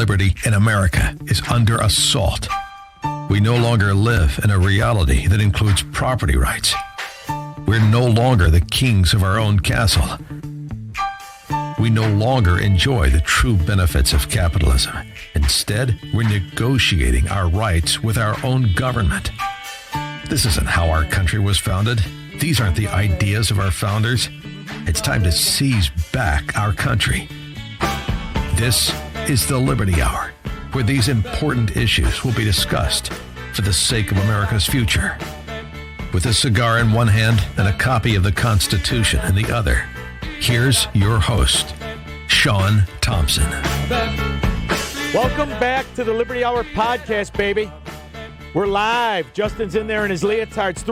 liberty in America is under assault. We no longer live in a reality that includes property rights. We're no longer the kings of our own castle. We no longer enjoy the true benefits of capitalism. Instead, we're negotiating our rights with our own government. This isn't how our country was founded. These aren't the ideas of our founders. It's time to seize back our country. This is the Liberty Hour, where these important issues will be discussed for the sake of America's future. With a cigar in one hand and a copy of the Constitution in the other, here's your host, Sean Thompson. Welcome back to the Liberty Hour podcast, baby. We're live. Justin's in there in his leotards.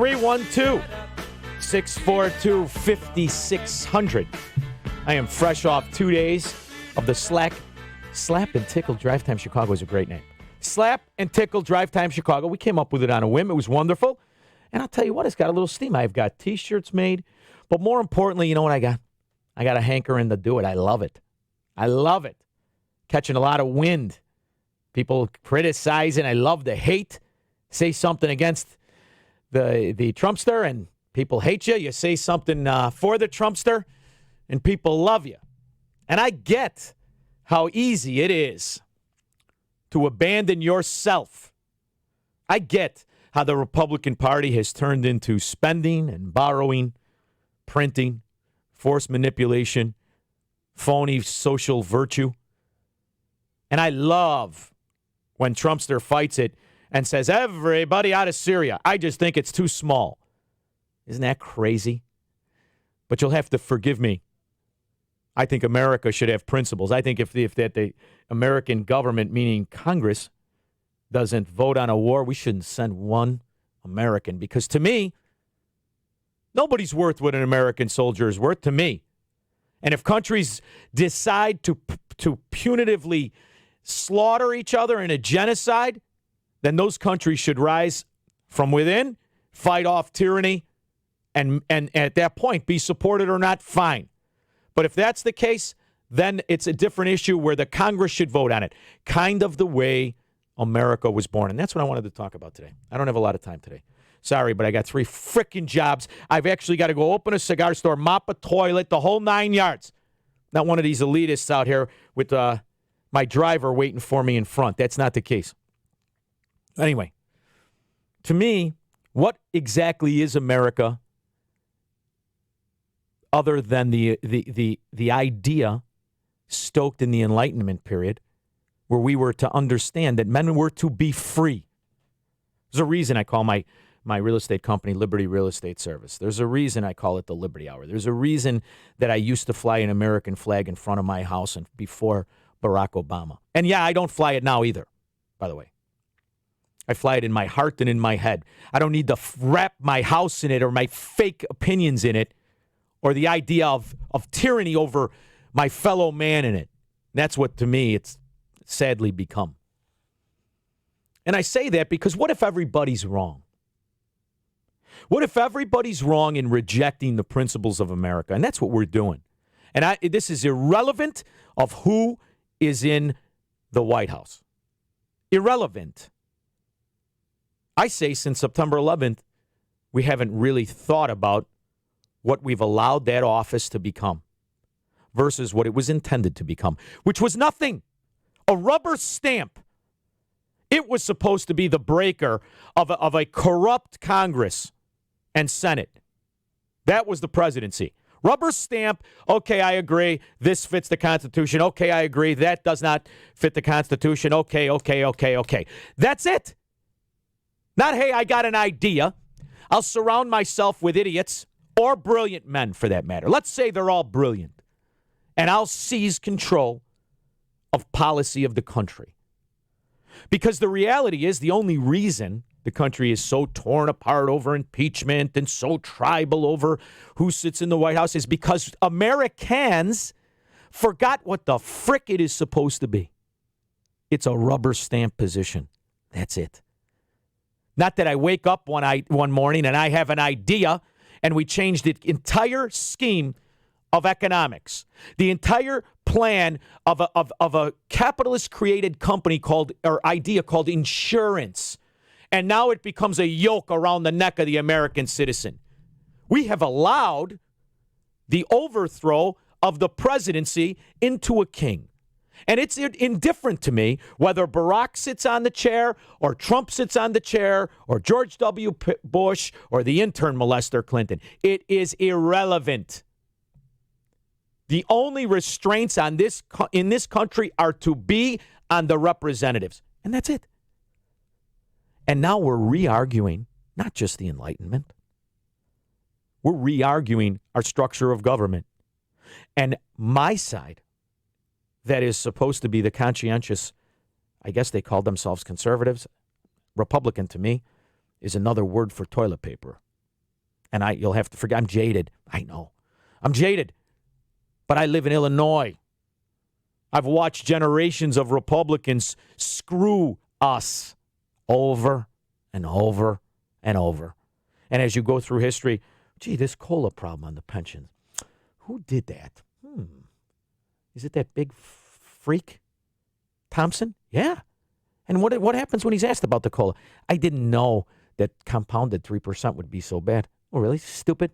312-642-5600. I am fresh off 2 days of the Slap and Tickle Drive Time Chicago is a great name. Slap and Tickle Drive Time Chicago. We came up with it on a whim. It was wonderful. And I'll tell you what, it's got a little steam. I've got T-shirts made. But more importantly, you know what I got? I got a hankering to do it. I love it. I love it. Catching a lot of wind. People criticizing. I love the hate. Say something against the Trumpster and people hate you. You say something for the Trumpster and people love you. And I get how easy it is to abandon yourself. I get how the Republican Party has turned into spending and borrowing, printing, forced manipulation, phony social virtue. And I love when Trumpster fights it and says, everybody out of Syria. I just think it's too small. Isn't that crazy? But you'll have to forgive me. I think America should have principles. I think if the American government, meaning Congress, doesn't vote on a war, we shouldn't send one American. Because to me, nobody's worth what an American soldier is worth to me. And if countries decide to punitively slaughter each other in a genocide, then those countries should rise from within, fight off tyranny, and at that point be supported or not, fine. But if that's the case, then it's a different issue where the Congress should vote on it. Kind of the way America was born. And that's what I wanted to talk about today. I don't have a lot of time today. Sorry, but I got 3 freaking jobs. I've actually got to go open a cigar store, mop a toilet, the whole 9 yards. Not one of these elitists out here with my driver waiting for me in front. That's not the case. Anyway, to me, what exactly is America other than the idea stoked in the Enlightenment period where we were to understand that men were to be free? There's a reason I call my real estate company Liberty Real Estate Service. There's a reason I call it the Liberty Hour. There's a reason that I used to fly an American flag in front of my house and before Barack Obama. And yeah, I don't fly it now either, by the way. I fly it in my heart and in my head. I don't need to wrap my house in it or my fake opinions in it or the idea of tyranny over my fellow man in it. That's what, to me, it's sadly become. And I say that because what if everybody's wrong? What if everybody's wrong in rejecting the principles of America? And that's what we're doing. And this is irrelevant of who is in the White House. Irrelevant. I say since September 11th, we haven't really thought about what we've allowed that office to become versus what it was intended to become, which was nothing. A rubber stamp. It was supposed to be the breaker of a corrupt Congress and Senate. That was the presidency. Rubber stamp, okay, I agree, this fits the Constitution. Okay, I agree, that does not fit the Constitution. Okay. That's it. Not, hey, I got an idea. I'll surround myself with idiots or brilliant men, for that matter. Let's say they're all brilliant. And I'll seize control of policy of the country. Because the reality is the only reason the country is so torn apart over impeachment and so tribal over who sits in the White House is because Americans forgot what the frick it is supposed to be. It's a rubber stamp position. That's it. Not that I wake up one morning and I have an idea and we change the entire scheme of economics, the entire plan of a capitalist created company called, or idea called insurance. And now it becomes a yoke around the neck of the American citizen. We have allowed the overthrow of the presidency into a king. And it's indifferent to me whether Barack sits on the chair or Trump sits on the chair or George W. Bush or the intern molester Clinton. It is irrelevant. The only restraints on this in this country are to be on the representatives. And that's it. And now we're re-arguing not just the Enlightenment. We're re-arguing our structure of government. And my side, that is supposed to be the conscientious, I guess they call themselves conservatives. Republican to me is another word for toilet paper. And you'll have to forget, I'm jaded. I know. I'm jaded. But I live in Illinois. I've watched generations of Republicans screw us over and over and over. And as you go through history, gee, this COLA problem on the pensions. Who did that? Is it that big freak? Thompson? Yeah. And what happens when he's asked about the COLA? I didn't know that compounded 3% would be so bad. Oh, really? Stupid.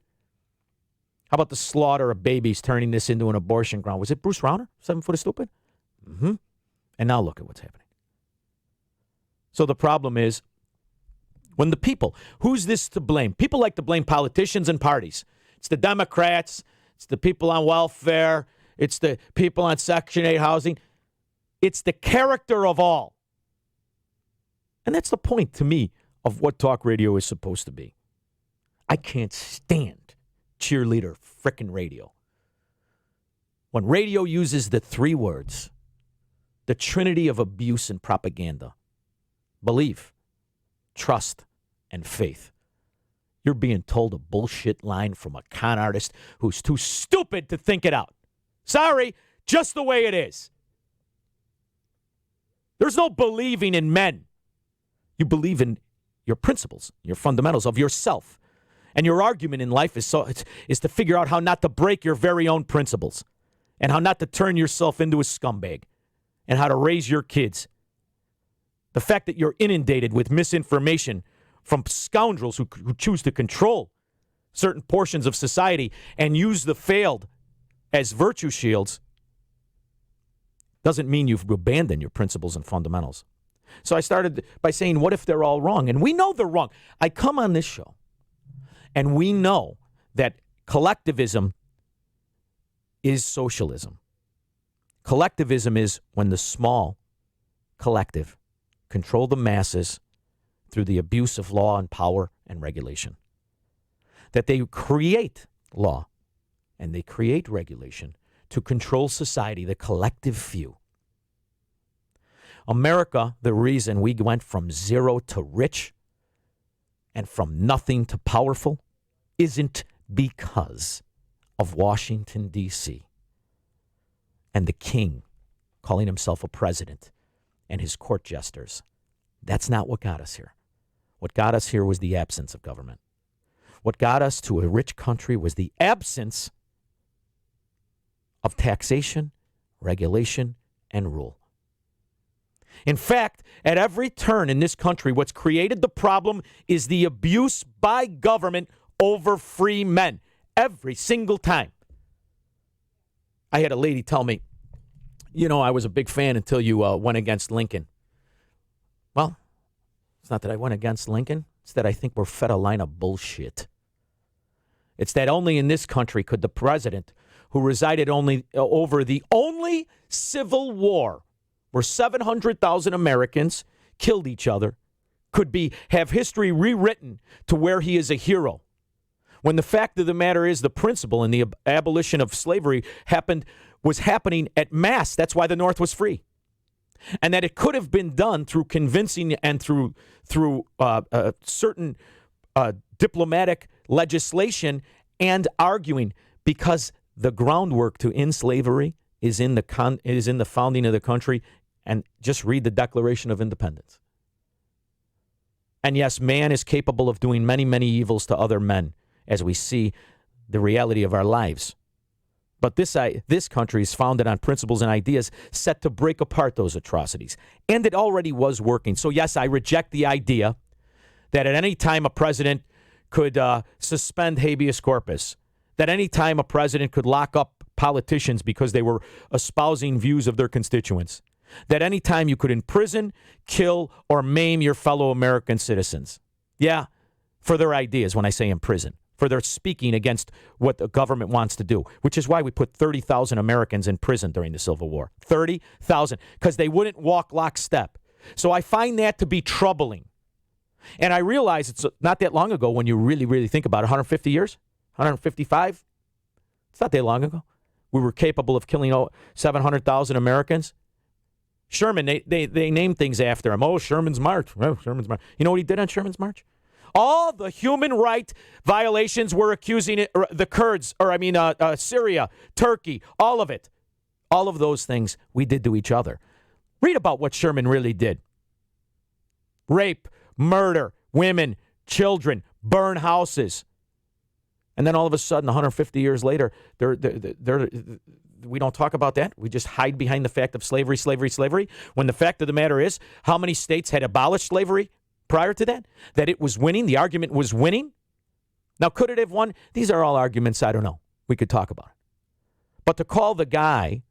How about the slaughter of babies, turning this into an abortion ground? Was it Bruce Rauner? 7 foot of stupid? Mm-hmm. And now look at what's happening. So the problem is, when the people, who's this to blame? People like to blame politicians and parties. It's the Democrats. It's the people on welfare. It's the people on Section 8 housing. It's the character of all. And that's the point to me of what talk radio is supposed to be. I can't stand cheerleader frickin' radio. When radio uses the 3 words, the trinity of abuse and propaganda, belief, trust, and faith, you're being told a bullshit line from a con artist who's too stupid to think it out. Sorry, just the way it is. There's no believing in men. You believe in your principles, your fundamentals of yourself. And your argument in life is to figure out how not to break your very own principles and how not to turn yourself into a scumbag and how to raise your kids. The fact that you're inundated with misinformation from scoundrels who choose to control certain portions of society and use the failed as virtue shields doesn't mean you've abandoned your principles and fundamentals. So I started by saying, what if they're all wrong? And we know they're wrong. I come on this show, and we know that collectivism is socialism. Collectivism is when the small collective control the masses through the abuse of law and power and regulation. That they create law and they create regulation to control society, the collective few. America, the reason we went from zero to rich and from nothing to powerful isn't because of Washington, D.C. and the king calling himself a president and his court jesters. That's not what got us here. What got us here was the absence of government. What got us to a rich country was the absence of taxation, regulation, and rule. In fact, at every turn in this country, what's created the problem is the abuse by government over free men. Every single time. I had a lady tell me, I was a big fan until you went against Lincoln. Well, it's not that I went against Lincoln. It's that I think we're fed a line of bullshit. It's that only in this country could the president, who resided only over the only civil war where 700,000 Americans killed each other, could have history rewritten to where he is a hero. When the fact of the matter is the principle in the abolition of slavery was happening at mass. That's why the North was free. And that it could have been done through convincing and through certain diplomatic legislation and arguing, because the groundwork to end slavery is in the founding of the country. And just read the Declaration of Independence. And yes, man is capable of doing many, many evils to other men, as we see the reality of our lives. But this country is founded on principles and ideas set to break apart those atrocities. And it already was working. So, yes, I reject the idea that at any time a president could suspend habeas corpus, that any time a president could lock up politicians because they were espousing views of their constituents, that any time you could imprison, kill, or maim your fellow American citizens. Yeah, for their ideas when I say imprison, for their speaking against what the government wants to do, which is why we put 30,000 Americans in prison during the Civil War. 30,000, because they wouldn't walk lockstep. So I find that to be troubling. And I realize it's not that long ago when you really, really think about it, 150 years, 155. It's not that long ago. We were capable of killing 700,000 Americans. Sherman, they named things after him. Oh, Sherman's March. Oh, Sherman's March. You know what he did on Sherman's March? All the human right violations we're accusing it, the Kurds, Syria, Turkey, all of it. All of those things we did to each other. Read about what Sherman really did. Rape, murder, women, children, burn houses. And then all of a sudden, 150 years later, we don't talk about that. We just hide behind the fact of slavery, when the fact of the matter is, how many states had abolished slavery prior to that? That it was winning. The argument was winning. Now, could it have won? These are all arguments I don't know. We could talk about it. But to call the guy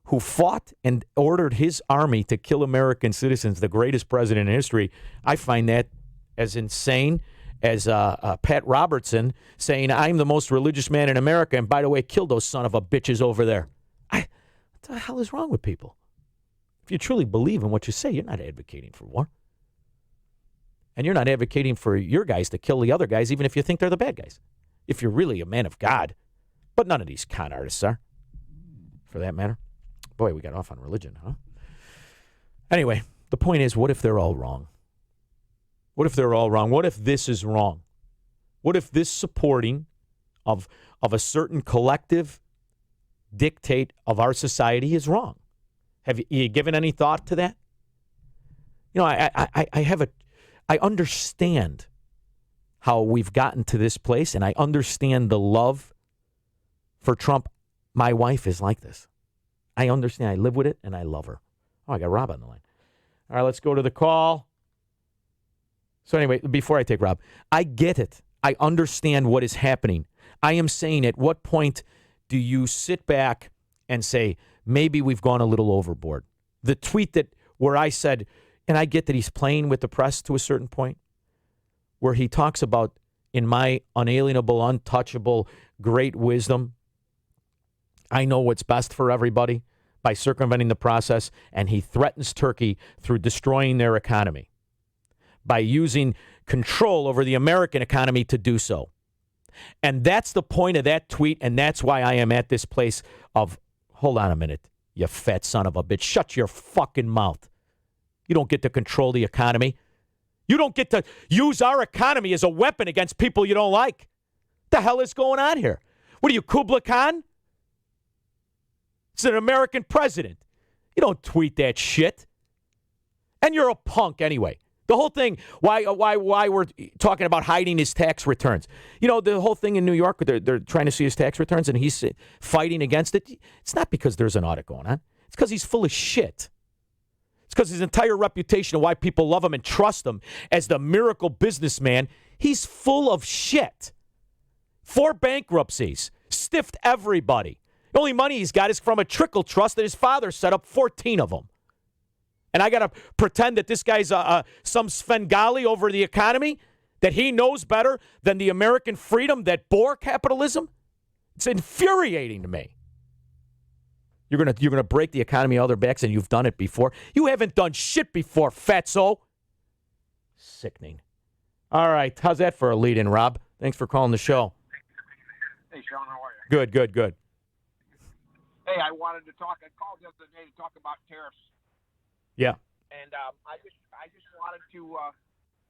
who fought and ordered his army to kill American citizens the greatest president in history, I find that as insane as Pat Robertson saying, I'm the most religious man in America, and by the way, kill those son of a bitches over there. What the hell is wrong with people? If you truly believe in what you say, you're not advocating for war. And you're not advocating for your guys to kill the other guys, even if you think they're the bad guys. If you're really a man of God. But none of these con artists are, for that matter. Boy, we got off on religion, huh? Anyway, the point is, what if they're all wrong? What if they're all wrong? What if this is wrong? What if this supporting of a certain collective dictate of our society is wrong? Have you given any thought to that? You know, I understand how we've gotten to this place, and I understand the love for Trump. My wife is like this. I understand. I live with it, and I love her. Oh, I got Rob on the line. All right, let's go to the call. So anyway, before I take Rob, I get it. I understand what is happening. I am saying, at what point do you sit back and say, maybe we've gone a little overboard? The tweet where I said, and I get that he's playing with the press to a certain point, where he talks about, in my unalienable, untouchable, great wisdom, I know what's best for everybody by circumventing the process, and he threatens Turkey through destroying their economy, by using control over the American economy to do so. And that's the point of that tweet, and that's why I am at this place of, hold on a minute, you fat son of a bitch. Shut your fucking mouth. You don't get to control the economy. You don't get to use our economy as a weapon against people you don't like. What the hell is going on here? What are you, Kubla Khan? It's an American president. You don't tweet that shit. And you're a punk anyway. The whole thing, why we're talking about hiding his tax returns. You know, the whole thing in New York, they're trying to see his tax returns, and he's fighting against it. It's not because there's an audit going on. It's because he's full of shit. It's because his entire reputation of why people love him and trust him as the miracle businessman, he's full of shit. 4 bankruptcies, stiffed everybody. The only money he's got is from a trickle trust that his father set up 14 of them. And I got to pretend that this guy's some Svengali over the economy, that he knows better than the American freedom that bore capitalism? It's infuriating to me. You're gonna break the economy on their backs, and you've done it before. You haven't done shit before, fatso. Sickening. All right, how's that for a lead-in, Rob? Thanks for calling the show. Hey, Sean, how are you? Good. Hey, I wanted to talk. I called the other day to talk about tariffs. Yeah. And I just wanted to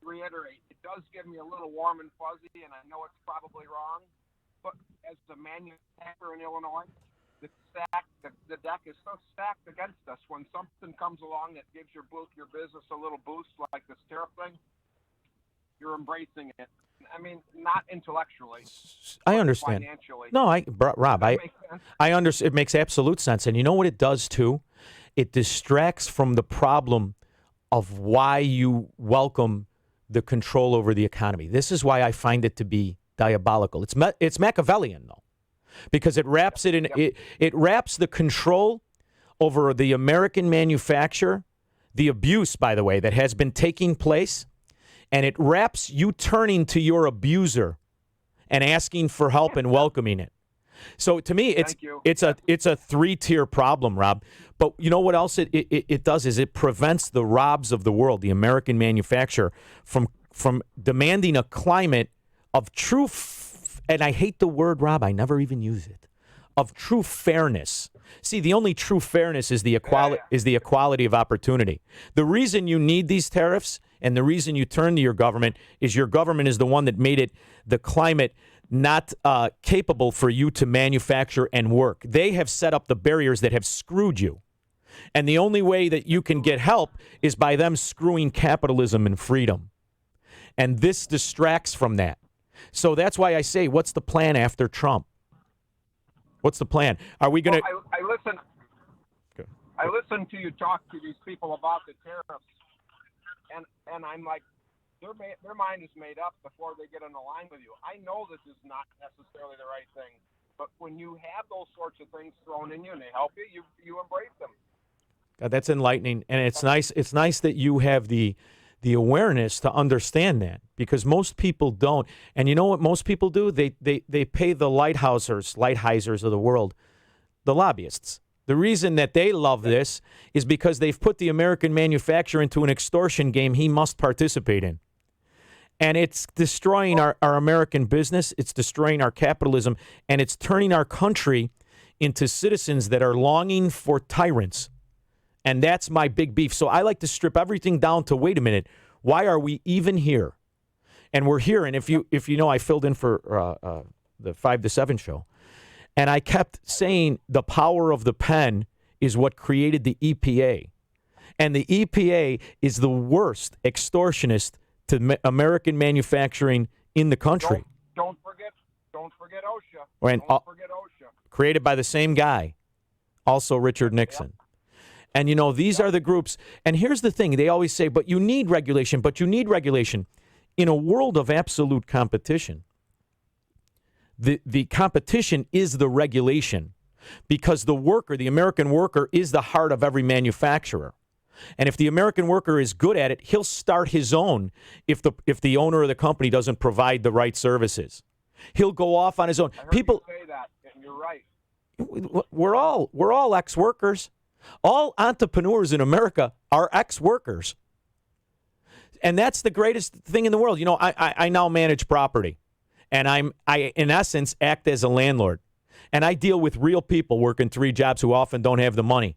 reiterate, it does give me a little warm and fuzzy, and I know it's probably wrong, but as a manufacturer in Illinois, the deck is so stacked against us. When something comes along that gives your business a little boost, like this tariff thing, you're embracing it. I mean, not intellectually. I but understand. Financially. No, Rob, Does that make sense? I understand. It makes absolute sense. And you know what it does too? It distracts from the problem of why you welcome the control over the economy. This is why I find it to be diabolical. It's Machiavellian though, because it wraps it in. It wraps the control over the American manufacturer, the abuse, by the way, that has been taking place, and it wraps you turning to your abuser and asking for help and welcoming it. So to me, it's a three-tier problem, Rob. But you know what else it does is it prevents the Robs of the world, the American manufacturer, from demanding a climate of true, and I hate the word, Rob, I never even use it, of true fairness. See, the only true fairness is the equality of opportunity. The reason you need these tariffs and the reason you turn to your government is the one that made it the climate not capable for you to manufacture and work. They have set up the barriers that have screwed you. And the only way that you can get help is by them screwing capitalism and freedom. And this distracts from that. So that's why I say, what's the plan after Trump? What's the plan? Are we going to... I listen to you talk to these people about the tariffs, and I'm like, their mind is made up before they get on the line with you. I know this is not necessarily the right thing, but when you have those sorts of things thrown in you and they help you, you embrace them. God, that's enlightening, and it's nice. It's nice that you have the awareness to understand that, because most people don't. And you know what most people do? They pay the Lighthisers of the world, the lobbyists. The reason that they love this is because they've put the American manufacturer into an extortion game he must participate in. And it's destroying our American business, it's destroying our capitalism, and it's turning our country into citizens that are longing for tyrants. And that's my big beef. So I like to strip everything down to, wait a minute, why are we even here? And we're here. And if you know, I filled in for the 5 to 7 show. And I kept saying the power of the pen is what created the EPA. And the EPA is the worst extortionist to American manufacturing in the country. Don't forget OSHA. Don't forget OSHA. Created by the same guy, also Richard Nixon. Yep. And, you know, these are the groups. And here's the thing. They always say, but you need regulation. In a world of absolute competition, the competition is the regulation, because the worker, the American worker, is the heart of every manufacturer. And if the American worker is good at it, he'll start his own if the owner of the company doesn't provide the right services. He'll go off on his own. People say that, and you're right. We're all ex-workers. All entrepreneurs in America are ex-workers. And that's the greatest thing in the world. You know, I now manage property. And I, in essence, act as a landlord. And I deal with real people working 3 jobs who often don't have the money.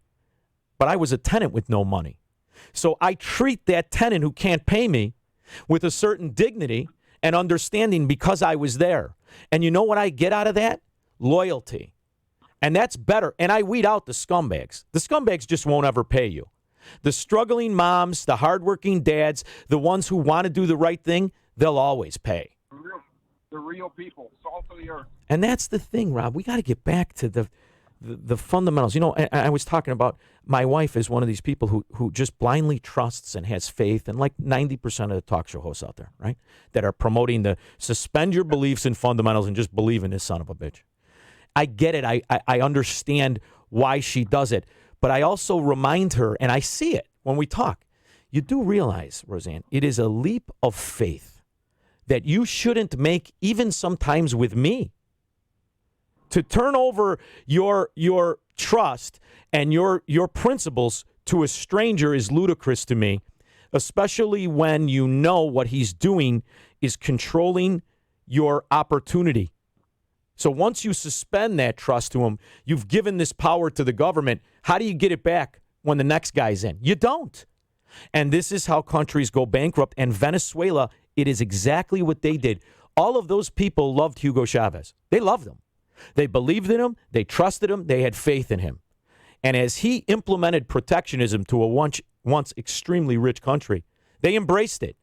But I was a tenant with no money. So I treat that tenant who can't pay me with a certain dignity and understanding because I was there. And you know what I get out of that? Loyalty. And that's better. And I weed out the scumbags. The scumbags just won't ever pay you. The struggling moms, the hardworking dads, the ones who want to do the right thing, they'll always pay. The real people, salt of the earth. And that's the thing, Rob. We got to get back to the fundamentals. You know, I was talking about my wife is one of these people who just blindly trusts and has faith, and like 90% of the talk show hosts out there, right, that are promoting the suspend your beliefs in fundamentals and just believe in this son of a bitch. I get it. I understand why she does it. But I also remind her, and I see it when we talk, you do realize, Roseanne, it is a leap of faith that you shouldn't make, even sometimes with me. To turn over your trust and your principles to a stranger is ludicrous to me, especially when you know what he's doing is controlling your opportunity. So once you suspend that trust to him, you've given this power to the government. How do you get it back when the next guy's in? You don't. And this is how countries go bankrupt. And Venezuela, it is exactly what they did. All of those people loved Hugo Chavez. They loved him. They believed in him. They trusted him. They had faith in him. And as he implemented protectionism to a once extremely rich country, they embraced it.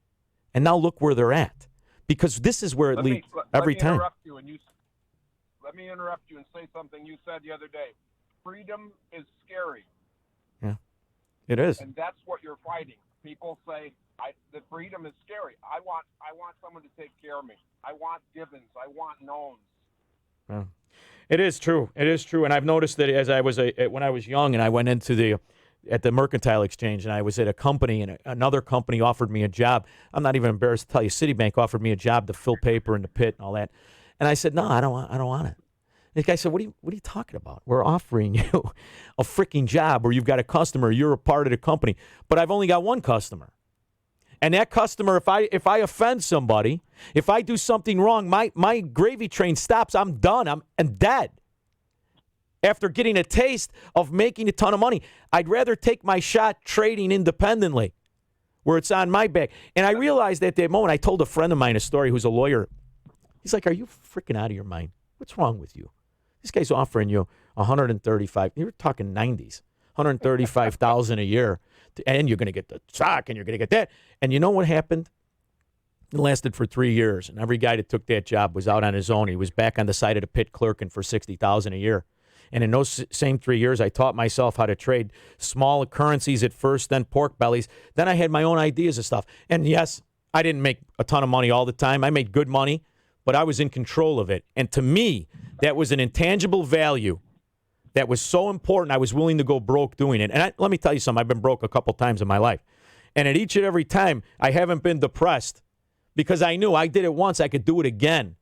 And now look where they're at. because this is where it leads every time. Let me interrupt you and say something you said the other day. Freedom is scary. Yeah, it is. And that's what you're fighting. People say the freedom is scary. I want someone to take care of me. I want givens. I want knowns. Yeah. It is true. It is true. And I've noticed that as I was when I was young and I went into at the Mercantile Exchange and I was at a company and another company offered me a job. I'm not even embarrassed to tell you, Citibank offered me a job to fill paper in the pit and all that. And I said, no, I don't want it. The guy said, what are you talking about? We're offering you a freaking job where you've got a customer, you're a part of the company, but I've only got one customer. And that customer, if I offend somebody, if I do something wrong, my gravy train stops. I'm done. I'm dead. After getting a taste of making a ton of money, I'd rather take my shot trading independently where it's on my back. And I realized at that moment, I told a friend of mine a story who's a lawyer. He's like, are you freaking out of your mind? What's wrong with you? This guy's offering you $135,000. You're talking 90s, $135,000 a year, and you're going to get the stock, and you're going to get that. And you know what happened? It lasted for 3 years, and every guy that took that job was out on his own. He was back on the side of the pit clerking for $60,000 a year. And in those same 3 years, I taught myself how to trade small currencies at first, then pork bellies. Then I had my own ideas of stuff. And yes, I didn't make a ton of money all the time. I made good money, but I was in control of it. And to me, that was an intangible value that was so important, I was willing to go broke doing it. And let me tell you something, I've been broke a couple times in my life. And at each and every time, I haven't been depressed because I knew I did it once, I could do it again.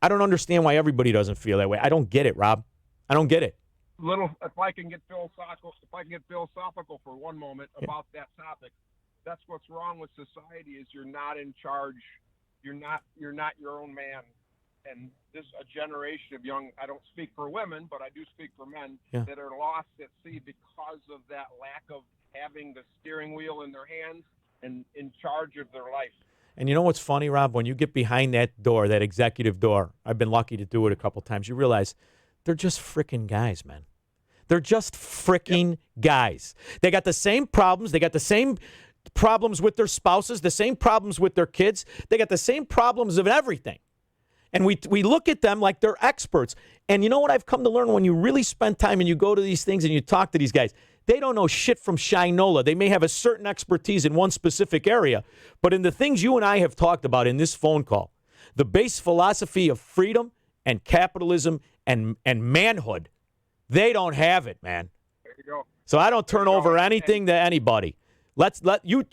I don't understand why everybody doesn't feel that way. I don't get it, Rob. I don't get it. If I can get philosophical for one moment about that topic, that's what's wrong with society is you're not in charge. You're not your own man. And this a generation of young, I don't speak for women, but I do speak for men, that are lost at sea because of that lack of having the steering wheel in their hands and in charge of their life. And you know what's funny, Rob? When you get behind that door, that executive door, I've been lucky to do it a couple times, you realize they're just freaking guys, man. They're just freaking guys. They got the same problems. They got the same problems with their spouses, the same problems with their kids. They got the same problems of everything. And we look at them like they're experts. And you know what I've come to learn when you really spend time and you go to these things and you talk to these guys? They don't know shit from shinola. They may have a certain expertise in one specific area. But in the things you and I have talked about in this phone call, the base philosophy of freedom and capitalism and manhood, they don't have it, man. There you go. So I don't turn over anything to anybody. Let you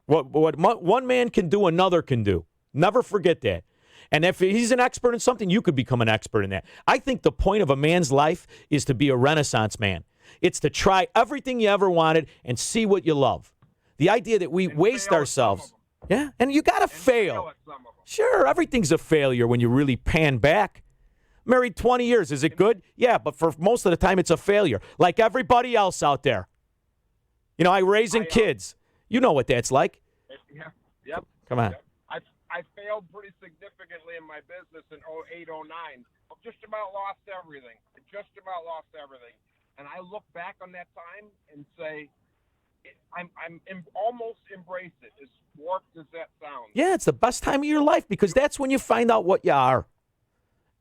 what one man can do, another can do. Never forget that. And if he's an expert in something, you could become an expert in that. I think the point of a man's life is to be a Renaissance man. It's to try everything you ever wanted and see what you love. The idea that we waste ourselves. Yeah, and you got to fail. Sure, everything's a failure when you really pan back. Married 20 years, is it good? Yeah, but for most of the time, it's a failure. Like everybody else out there. You know, raising kids. You know what that's like. Yeah. Yep. Come on. Yep. I failed pretty significantly in my business in 08, 09. I just about lost everything. And I look back on that time and say, I'm almost embrace it, as warped as that sounds. Yeah, it's the best time of your life because that's when you find out what you are.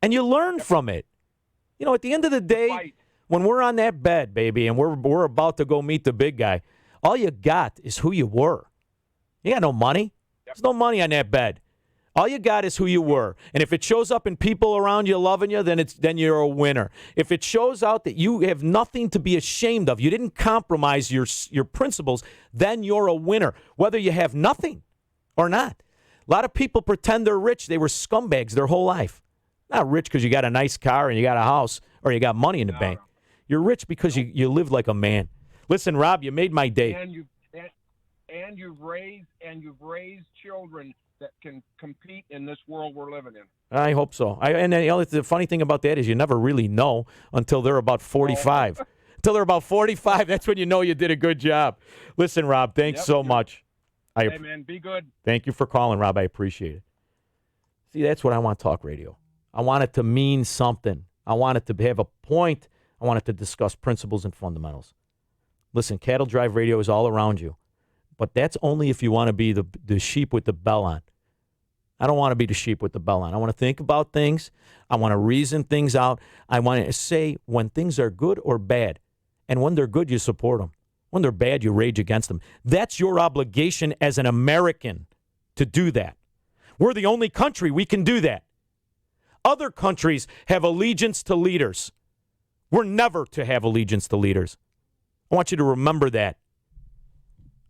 And you learn from it. You know, at the end of the day, when we're on that bed, baby, and we're about to go meet the big guy, all you got is who you were. You got no money. There's no money on that bed. All you got is who you were. And if it shows up in people around you loving you, then you're a winner. If it shows out that you have nothing to be ashamed of, you didn't compromise your principles, then you're a winner, whether you have nothing or not. A lot of people pretend they're rich. They were scumbags their whole life. Not rich because you got a nice car and you got a house or you got money in the bank. You're rich because you live like a man. Listen, Rob, you made my day. And you've raised children that can compete in this world we're living in. I hope so. And the funny thing about that is you never really know until they're about 45. Until they're about 45, that's when you know you did a good job. Listen, Rob, thanks so much. Hey, man, be good. Thank you for calling, Rob. I appreciate it. See, that's what I want talk radio. I want it to mean something. I want it to have a point. I want it to discuss principles and fundamentals. Listen, Cattle Drive Radio is all around you. But that's only if you want to be the sheep with the bell on. I don't want to be the sheep with the bell on. I want to think about things. I want to reason things out. I want to say when things are good or bad. And when they're good, you support them. When they're bad, you rage against them. That's your obligation as an American to do that. We're the only country we can do that. Other countries have allegiance to leaders. We're never to have allegiance to leaders. I want you to remember that.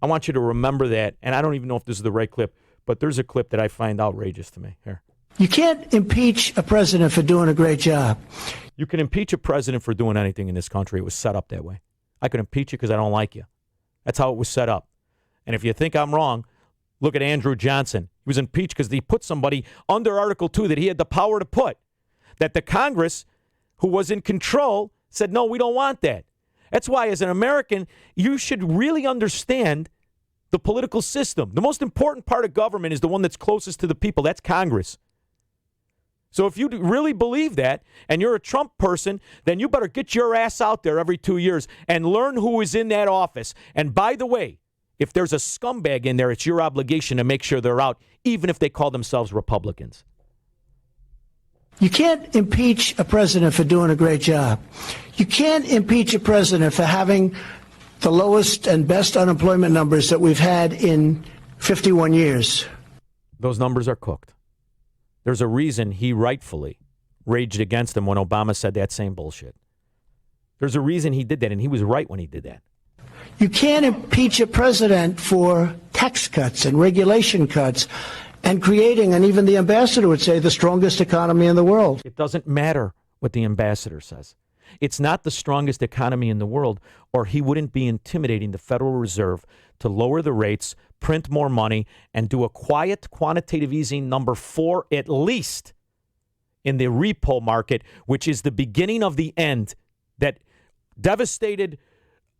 I want you to remember that. And I don't even know if this is the right clip, but there's a clip that I find outrageous to me. Here. You can't impeach a president for doing a great job. You can impeach a president for doing anything in this country. It was set up that way. I can impeach you because I don't like you. That's how it was set up. And if you think I'm wrong, look at Andrew Johnson. He was impeached because he put somebody under Article 2 that he had the power to put, that the Congress, who was in control, said, no, we don't want that. That's why, as an American, you should really understand the political system. The most important part of government is the one that's closest to the people. That's Congress. So if you really believe that and you're a Trump person, then you better get your ass out there every 2 years and learn who is in that office. And by the way, if there's a scumbag in there, it's your obligation to make sure they're out, even if they call themselves Republicans. You can't impeach a president for doing a great job. You can't impeach a president for having the lowest and best unemployment numbers that we've had in 51 years. Those numbers are cooked. There's a reason he rightfully raged against them when Obama said that same bullshit. There's a reason he did that, and he was right when he did that. You can't impeach a president for tax cuts and regulation cuts and creating, and even the ambassador would say, the strongest economy in the world. It doesn't matter what the ambassador says. It's not the strongest economy in the world, or he wouldn't be intimidating the Federal Reserve to lower the rates, print more money, and do a quiet quantitative easing number 4 at least in the repo market, which is the beginning of the end that devastated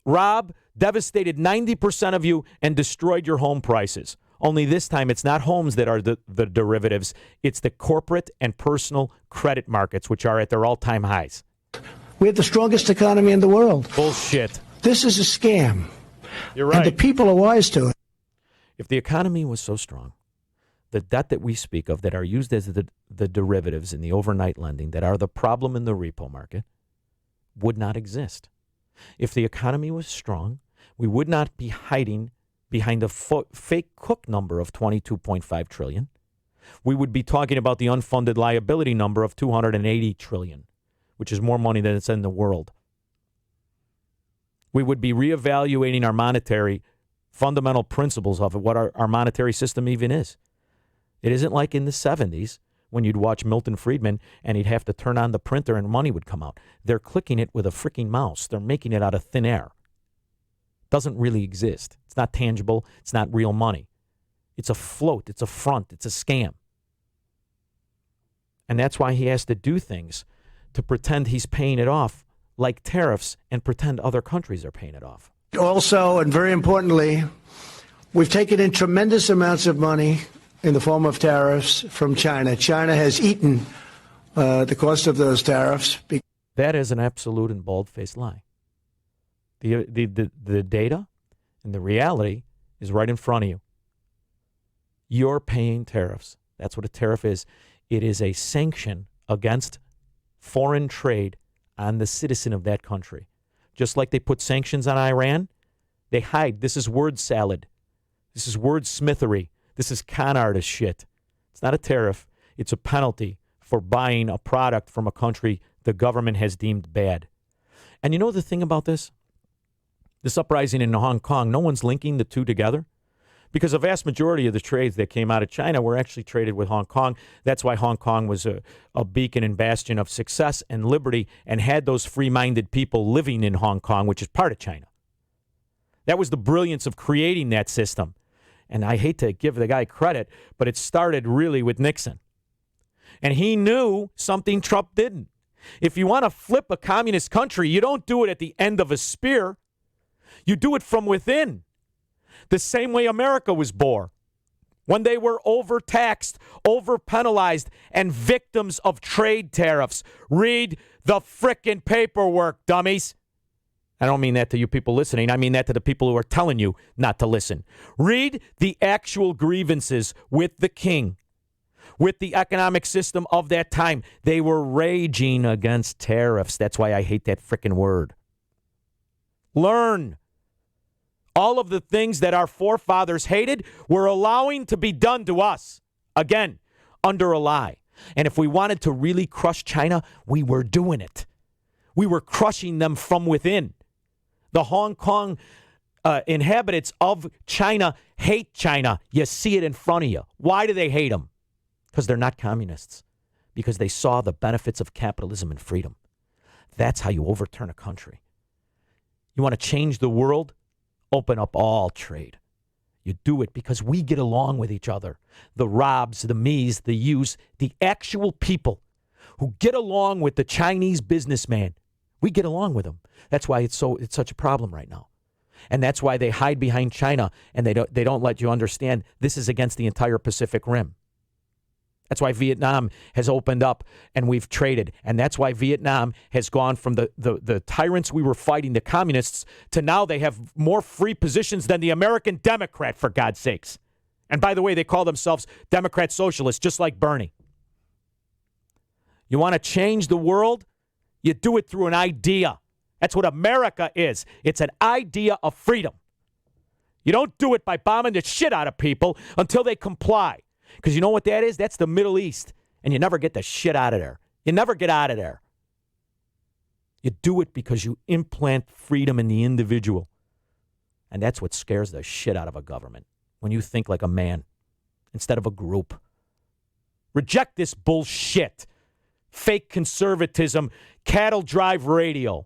90% of you and destroyed your home prices. Only this time, it's not homes that are the derivatives. It's the corporate and personal credit markets, which are at their all-time highs. We have the strongest economy in the world. Bullshit. This is a scam. You're right. And the people are wise to it. If the economy was so strong, the debt that we speak of that are used as the derivatives in the overnight lending that are the problem in the repo market would not exist. If the economy was strong, we would not be hiding behind a fake Cook number of $22.5 trillion. We would be talking about the unfunded liability number of $280 trillion, which is more money than it's in the world. We would be reevaluating our monetary fundamental principles of what our monetary system even is. It isn't like in the 70s when you'd watch Milton Friedman and he'd have to turn on the printer and money would come out. They're clicking it with a freaking mouse. They're making it out of thin air. Doesn't really exist. It's not tangible. It's not real money. It's a float. It's a front. It's a scam. And that's why he has to do things to pretend he's paying it off, like tariffs, and pretend other countries are paying it off. Also, and very importantly, we've taken in tremendous amounts of money in the form of tariffs from China. China has eaten the cost of those tariffs. That is an absolute and bald-faced lie. The data and the reality is right in front of you. You're paying tariffs. That's what a tariff is. It is a sanction against foreign trade on the citizen of that country. Just like they put sanctions on Iran, they hide. This is word salad. This is word smithery. This is con artist shit. It's not a tariff. It's a penalty for buying a product from a country the government has deemed bad. And you know the thing about this? This uprising in Hong Kong, no one's linking the two together because a vast majority of the trades that came out of China were actually traded with Hong Kong. That's why Hong Kong was a beacon and bastion of success and liberty and had those free-minded people living in Hong Kong, which is part of China. That was the brilliance of creating that system. And I hate to give the guy credit, but it started really with Nixon. And he knew something Trump didn't. If you want to flip a communist country, you don't do it at the end of a spear. You do it from within. The same way America was born. When they were overtaxed, overpenalized, and victims of trade tariffs. Read the frickin' paperwork, dummies. I don't mean that to you people listening. I mean that to the people who are telling you not to listen. Read the actual grievances with the king. with the economic system of that time. They were raging against tariffs. That's why I hate that frickin' word. Learn. All of the things that our forefathers hated were allowing to be done to us. Again, under a lie. And if we wanted to really crush China, we were doing it. We were crushing them from within. The Hong Kong inhabitants of China hate China. You see it in front of you. Why do they hate them? Because they're not communists. Because they saw the benefits of capitalism and freedom. That's how you overturn a country. You want to change the world? Open up all trade. You do it because we get along with each other. The Robs, the me's, the you's, the actual people who get along with the Chinese businessman. We get along with them. That's why it's such a problem right now. And that's why they hide behind China and they don't let you understand this is against the entire Pacific Rim. That's why Vietnam has opened up and we've traded. And that's why Vietnam has gone from the tyrants we were fighting, the communists, to now they have more free positions than the American Democrat, for God's sakes. And by the way, they call themselves Democrat Socialists, just like Bernie. You want to change the world? You do it through an idea. That's what America is. It's an idea of freedom. You don't do it by bombing the shit out of people until they comply. Because you know what that is? That's the Middle East. And you never get the shit out of there. You never get out of there. You do it because you implant freedom in the individual. And that's what scares the shit out of a government. When you think like a man instead of a group. Reject this bullshit. Fake conservatism. Cattle drive radio.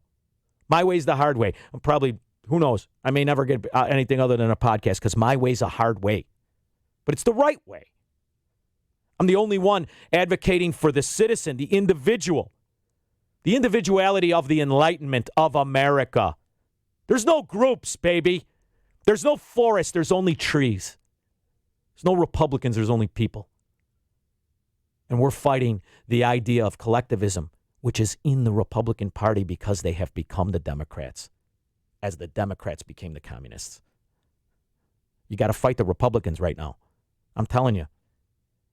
My way's the hard way. I'm probably, who knows? I may never get anything other than a podcast because my way's a hard way. But it's the right way. I'm the only one advocating for the citizen, the individual, the individuality of the Enlightenment of America. There's no groups, baby. There's no forest. There's only trees. There's no Republicans. There's only people. And we're fighting the idea of collectivism, which is in the Republican Party because they have become the Democrats, as the Democrats became the communists. You got to fight the Republicans right now. I'm telling you.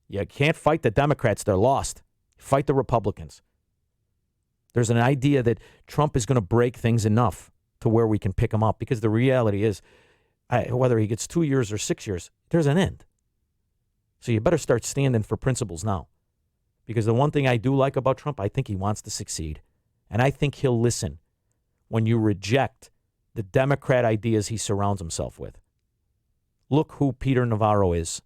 You can't fight the Democrats. They're lost. Fight the Republicans. There's an idea that Trump is going to break things enough to where we can pick him up because the reality is whether he gets 2 years or 6 years, there's an end. So you better start standing for principles now because the one thing I do like about Trump, I think he wants to succeed. And I think he'll listen when you reject the Democrat ideas he surrounds himself with. Look who Peter Navarro is.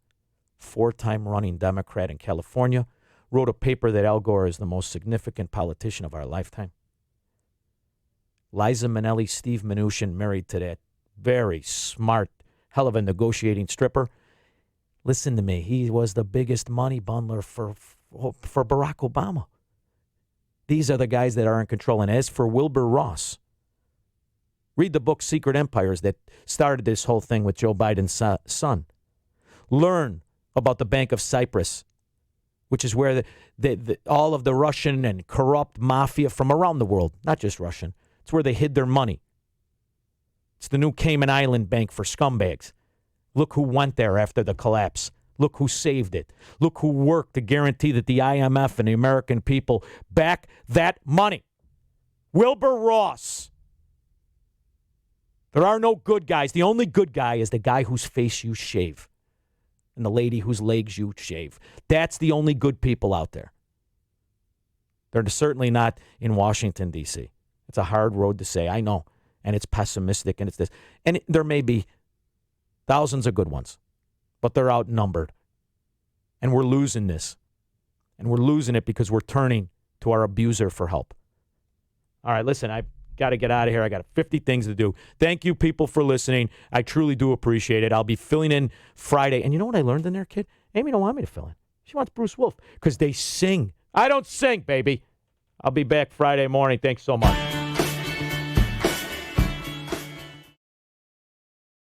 4-time running Democrat in California, wrote a paper that Al Gore is the most significant politician of our lifetime. Liza Minnelli, Steve Mnuchin, married to that very smart, hell of a negotiating stripper. Listen to me. He was the biggest money bundler for Barack Obama. These are the guys that are in control. And as for Wilbur Ross, read the book Secret Empires that started this whole thing with Joe Biden's son. Learn about the Bank of Cyprus, which is where all of the Russian and corrupt mafia from around the world, not just Russian, it's where they hid their money. It's the new Cayman Island bank for scumbags. Look who went there after the collapse. Look who saved it. Look who worked to guarantee that the IMF and the American people back that money. Wilbur Ross. There are no good guys. The only good guy is the guy whose face you shave. And the lady whose legs you shave. That's the only good people out there. They're certainly not in Washington, D.C. It's a hard road to say, I know. And it's pessimistic, and it's this. And there may be thousands of good ones, but they're outnumbered. And we're losing this. And we're losing it because we're turning to our abuser for help. All right, listen, I've got to get out of here. I got 50 things to do. Thank you, people, for listening. I truly do appreciate it. I'll be filling in Friday. And you know what I learned in there, kid? Amy don't want me to fill in. She wants Bruce Wolf because they sing. I don't sing, baby. I'll be back Friday morning. Thanks so much.